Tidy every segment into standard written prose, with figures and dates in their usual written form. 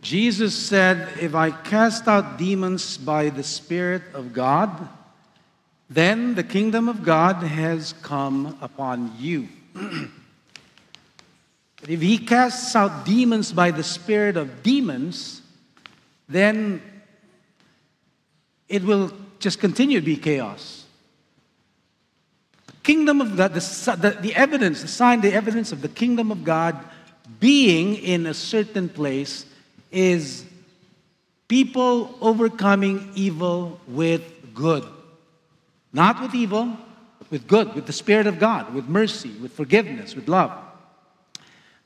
Jesus said, if I cast out demons by the Spirit of God, then the kingdom of God has come upon you. If he casts out demons by the spirit of demons, then it will just continue to be chaos. The kingdom of God, the evidence, the sign, the evidence of the kingdom of God being in a certain place is people overcoming evil with good. Not with evil, but with good, with the Spirit of God, with mercy, with forgiveness, with love.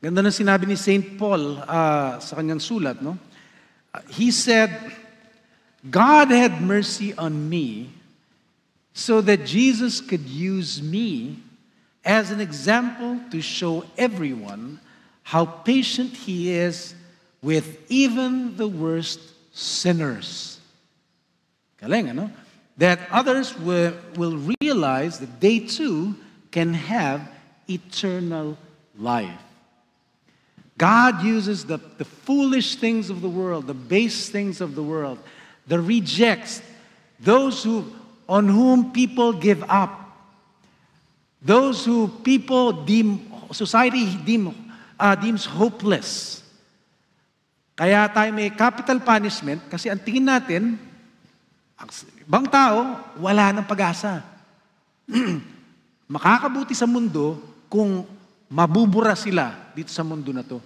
Ganda na sinabi ni St. Paul sa kanyang sulat, no? He said, God had mercy on me so that Jesus could use me as an example to show everyone how patient He is with even the worst sinners. Galing, ano? That others will realize that they too can have eternal life. God uses the foolish things of the world, the base things of the world, the rejects, those on whom people give up, those who society deems hopeless. Kaya tayo may capital punishment kasi ang tingin natin, ang ibang tao, wala ng pag-asa. Makakabuti sa mundo kung mabubura sila dito sa mundo na to.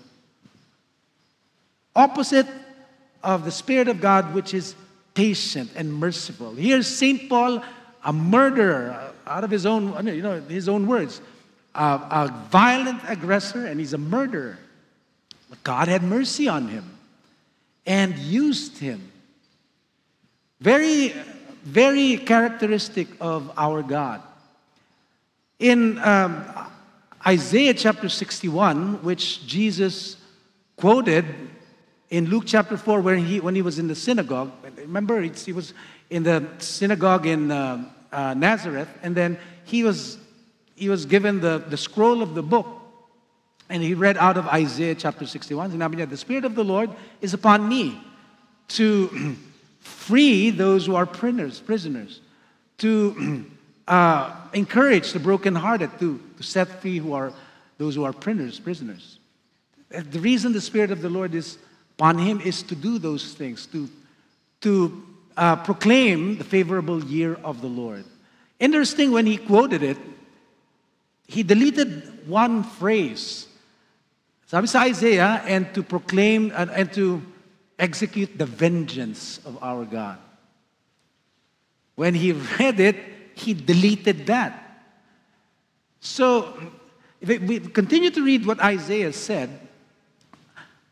Opposite of the Spirit of God, which is patient and merciful. Here's St. Paul, a murderer, out of his own words, a violent aggressor, and he's a murderer. But God had mercy on him and used him. Very, very characteristic of our God. In Isaiah chapter 61, which Jesus quoted in Luke chapter 4, when he was in the synagogue. Remember, he was in the synagogue in Nazareth, and then he was given the scroll of the book, and he read out of Isaiah chapter 61. Sinabi niya, the Spirit of the Lord is upon me to free those who are prisoners, to encourage the brokenhearted, to set free those who are prisoners. The reason the Spirit of the Lord is upon him is to do those things, to proclaim the favorable year of the Lord. Interesting, when he quoted it, he deleted one phrase. Sabi sa Isaiah, and to proclaim and to execute the vengeance of our God. When he read it, he deleted that. So, if we continue to read what Isaiah said,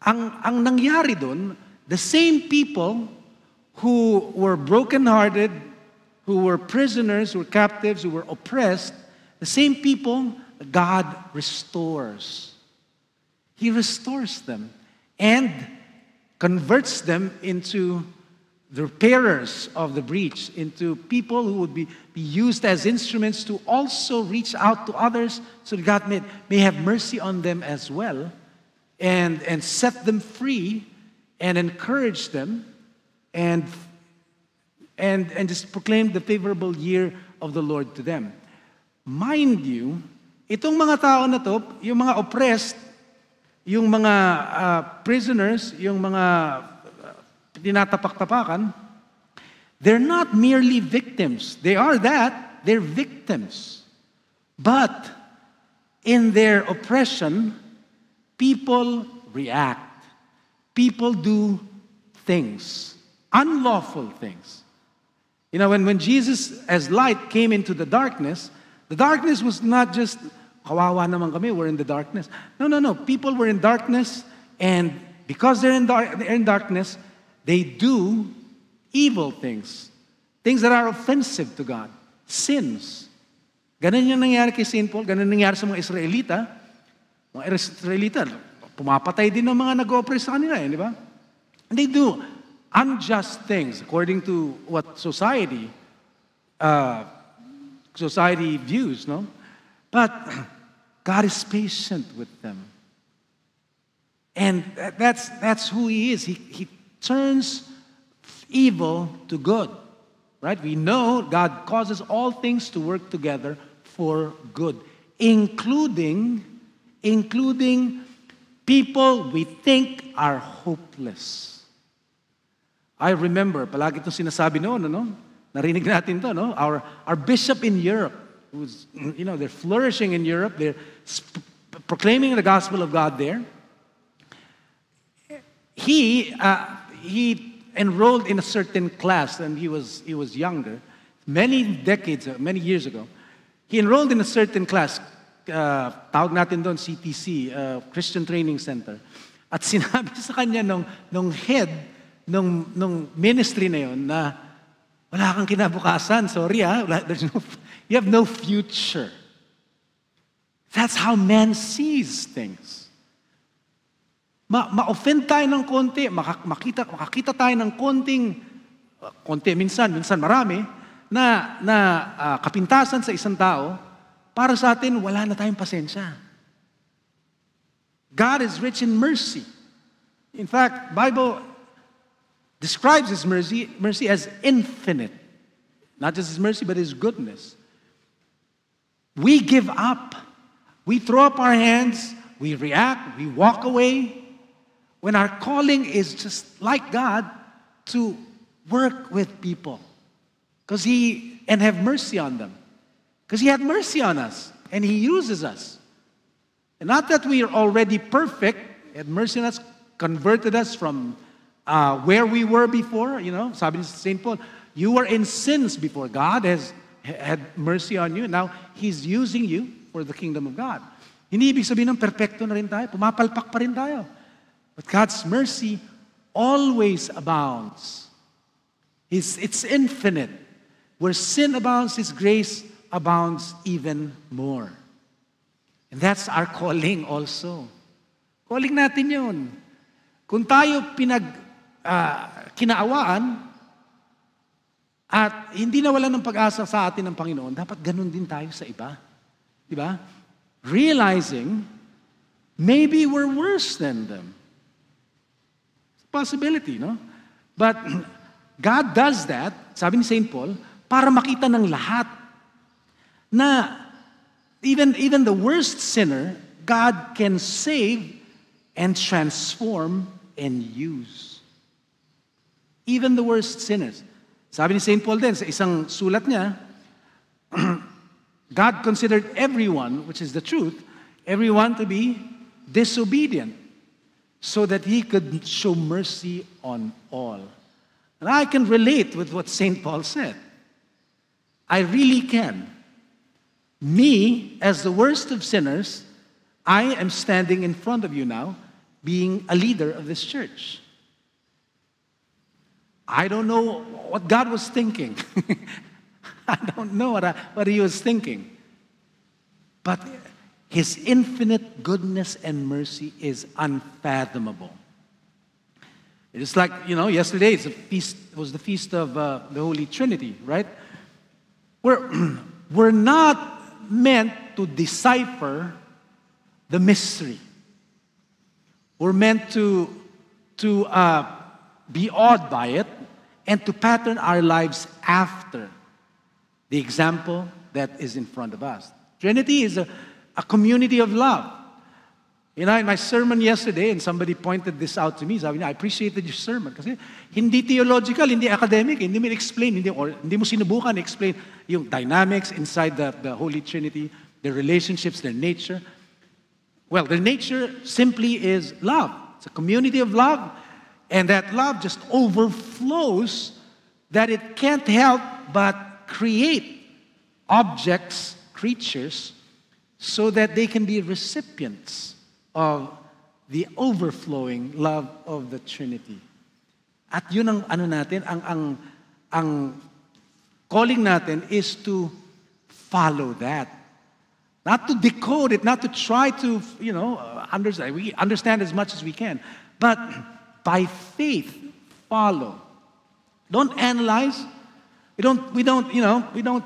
ang nangyari dun, the same people who were brokenhearted, who were prisoners, who were captives, who were oppressed, the same people God restores. He restores them and converts them into the repairers of the breach, into people who would be used as instruments to also reach out to others so that God may have mercy on them as well and set them free and encourage them and just proclaim the favorable year of the Lord to them. Mind you, itong mga tao na to, yung mga oppressed, yung mga prisoners, yung mga tinatapak-tapakan, they're not merely victims. They are that. They're victims. But in their oppression, people react. People do things, unlawful things. You know, when Jesus as light came into the darkness was not just, kawawa naman kami, we're in the darkness. No. People were in darkness, and because they're in darkness, they do evil things. Things that are offensive to God. Sins. Ganun yung nangyari kay St. Paul. Ganun nangyari sa mga Israelita. Mga Israelita, pumapatay din ng mga nag-oppress sa kanila, di ba? And they do unjust things according to what society views, no? But God is patient with them. And that's who He is. He turns evil to good, right? We know God causes all things to work together for good, including people we think are hopeless. I remember, palagi itong sinasabi noon, narinig natin to, no? Our bishop in Europe, who's, they're flourishing in Europe, they're proclaiming the gospel of God there. He enrolled in a certain class, and he was younger, many years ago. He enrolled in a certain class, tawag natin doon CTC, Christian Training Center. At sinabi sa kanya nung head nung ministry na yon na wala kang kinabukasan, sorry you have no future. That's how man sees things. Ma-offend tayo ng konti, makakita tayo ng konti minsan marami, na kapintasan sa isang tao, para sa atin, wala na tayong pasensya. God is rich in mercy. In fact, Bible describes His mercy as infinite. Not just His mercy, but His goodness. We give up. We throw up our hands. We react. We walk away. When our calling is just like God, to work with people. And have mercy on them. Because He had mercy on us. And He uses us. And not that we are already perfect. He had mercy on us, converted us from where we were before. Sabi ni St. Paul, you were in sins before. God has had mercy on you. Now, He's using you for the kingdom of God. Hindi ibig sabihin ng perfecto na rin tayo. Pumapalpak pa rin tayo. But God's mercy always abounds. It's infinite. Where sin abounds, His grace abounds even more. And that's our calling also. Calling natin yun. Kung tayo kinaawaan at hindi nawalan ng pag-asa sa atin ng Panginoon, dapat ganun din tayo sa iba. Diba? Realizing maybe we're worse than them. It's a possibility, no? But God does that, sabi ni St. Paul, para makita ng lahat na even the worst sinner, God can save and transform and use. Even the worst sinners. Sabi ni St. Paul din sa isang sulat niya, God considered everyone, which is the truth, everyone to be disobedient so that He could show mercy on all. And I can relate with what St. Paul said. I really can. Me, as the worst of sinners, I am standing in front of you now, being a leader of this church. I don't know what God was thinking. I don't know what He was thinking. But His infinite goodness and mercy is unfathomable. It is like, yesterday it was the feast of the Holy Trinity, right? We're not meant to decipher the mystery. We're meant to be awed by it and to pattern our lives after the example that is in front of us. Trinity is a community of love. In my sermon yesterday, and somebody pointed this out to me, sabi niya, I appreciated your sermon kasi hindi theological, hindi academic, hindi mo explain, hindi mo sinubukan explain yung dynamics inside the Holy Trinity, their relationships, their nature. Well, their nature simply is love. It's a community of love, and that love just overflows that it can't help but create objects, creatures, so that they can be recipients of the overflowing love of the Trinity. At yun ang natin, ang calling natin is to follow that. Not to decode it, not to try to, understand. We understand as much as we can. But by faith, follow. Don't analyze. We don't,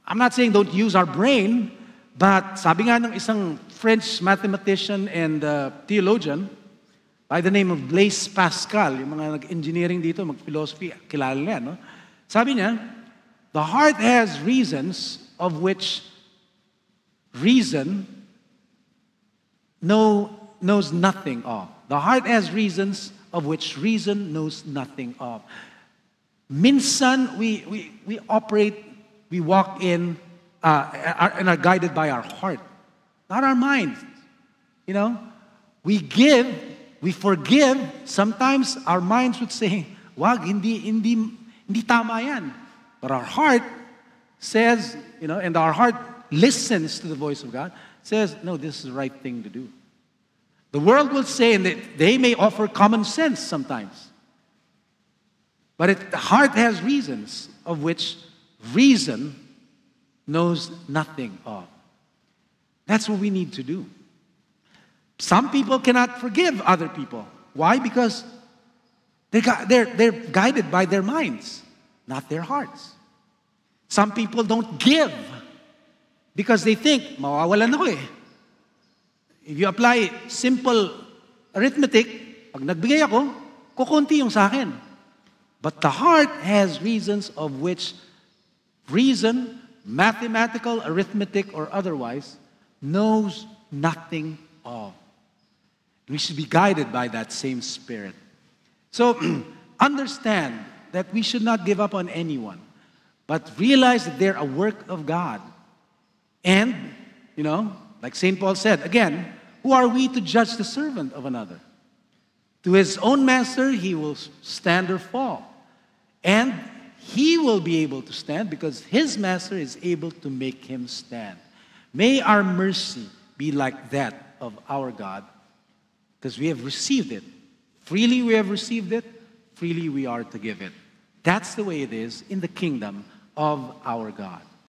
I'm not saying don't use our brain, but sabi nga ng isang French mathematician and theologian, by the name of Blaise Pascal. Yung mga nag-engineering dito, mag-philosophy, kilala niya, no? Sabi niya, the heart has reasons of which reason knows nothing of. The heart has reasons of which reason knows nothing of. Minsan, we operate, we walk in, and are guided by our heart, not our minds. You know, we give, we forgive. Sometimes our minds would say, wag, hindi tama yan. But our heart says, you know, and our heart listens to the voice of God, says, no, this is the right thing to do. The world will say, and they may offer common sense sometimes. But the heart has reasons of which reason knows nothing of. That's what we need to do. Some people cannot forgive other people. Why? Because they're guided by their minds, not their hearts. Some people don't give because they think, mawawalan ako eh. If you apply simple arithmetic, pag nagbigay ako, kukunti yung sa akin. But the heart has reasons of which reason, mathematical, arithmetic, or otherwise, knows nothing of. We should be guided by that same Spirit. So, understand that we should not give up on anyone, but realize that they're a work of God. And, you know, like St. Paul said, again, who are we to judge the servant of another? To his own master, he will stand or fall. And he will be able to stand because his master is able to make him stand. May our mercy be like that of our God, because we have received it. Freely we have received it, freely we are to give it. That's the way it is in the kingdom of our God.